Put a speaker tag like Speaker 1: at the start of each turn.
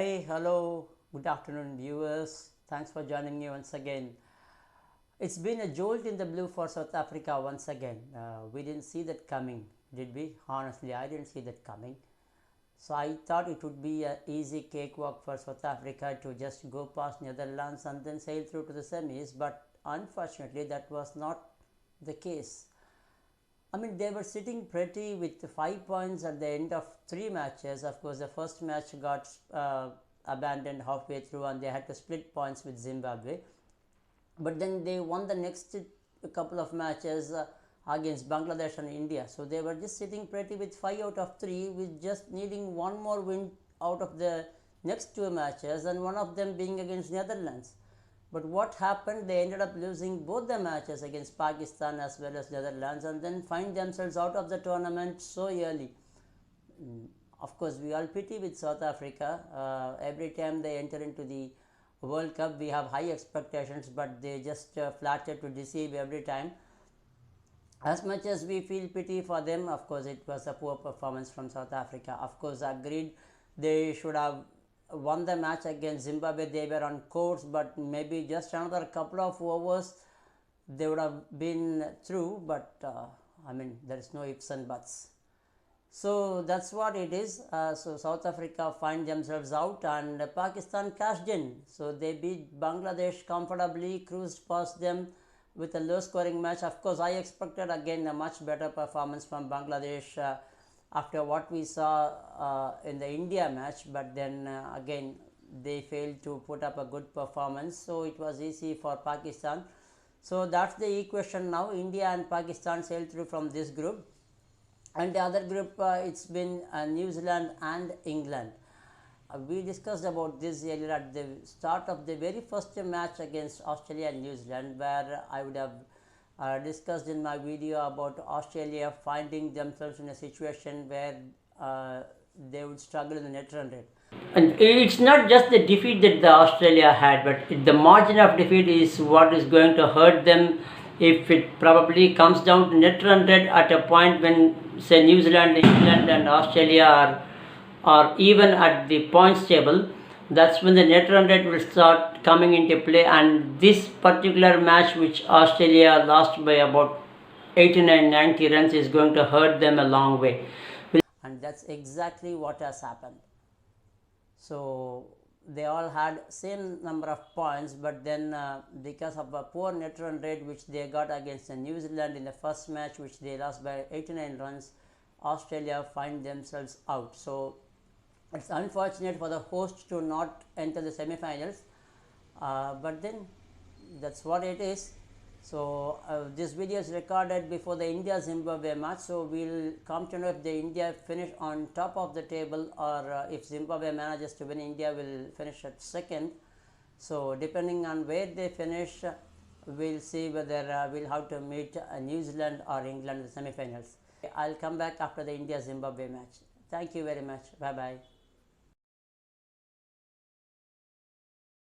Speaker 1: Hey, hello, good afternoon, viewers. Thanks for joining me once again. It's been a jolt in the blue for South Africa once again. We didn't see that coming, did we? Honestly, I didn't see that coming. So I thought it would be an easy cakewalk for South Africa to just go past Netherlands and then sail through to the semis, but unfortunately, that was not the case. I mean, they were sitting pretty with 5 points at the end of three matches. Of course, the first match got abandoned halfway through and they had to split points with Zimbabwe. But then they won the next couple of matches against Bangladesh and India. So they were just sitting pretty with 5 out of 3, with just needing one more win out of the next two matches, and one of them being against Netherlands. But what happened? They ended up losing both the matches against Pakistan as well as Netherlands, and then find themselves out of the tournament so early. Of course, we all pity with South Africa. Every time they enter into the World Cup, we have high expectations, but they just flatter to deceive every time. As much as we feel pity for them, of course, it was a poor performance from South Africa. Of course, agreed, they should have won the match against Zimbabwe. They were on course, but maybe just another couple of overs they would have been through. But I mean, there is no ifs and buts. So that's what it is. So South Africa find themselves out, and Pakistan cashed in. So they beat Bangladesh comfortably, cruised past them with a low scoring match. Of course, I expected again a much better performance from Bangladesh after what we saw in the India match, but then again they failed to put up a good performance, so it was easy for Pakistan. So that's the equation now. India and Pakistan sailed through from this group, and the other group, it's been New Zealand and England. We discussed about this earlier at the start of the very first match against Australia and New Zealand, where I would have discussed in my video about Australia finding themselves in a situation where they would struggle in the net run rate. And it's not just the defeat that the Australia had, but the margin of defeat is what is going to hurt them if it probably comes down to net run rate at a point when, say, New Zealand, England and Australia are even at the points table. That's when the net run rate will start coming into play, and this particular match which Australia lost by about 89-90 runs is going to hurt them a long way. And that's exactly what has happened. So they all had same number of points, but then because of a poor net run rate which they got against New Zealand in the first match, which they lost by 89 runs, Australia find themselves out. So it's unfortunate for the host to not enter the semifinals, but then that's what it is. So this video is recorded before the India-Zimbabwe match, so we'll come to know if the India finish on top of the table, or if Zimbabwe manages to win, India will finish at second. So depending on where they finish, we'll see whether we'll have to meet New Zealand or England in the semifinals. I'll come back after the India-Zimbabwe match. Thank you very much. Bye bye.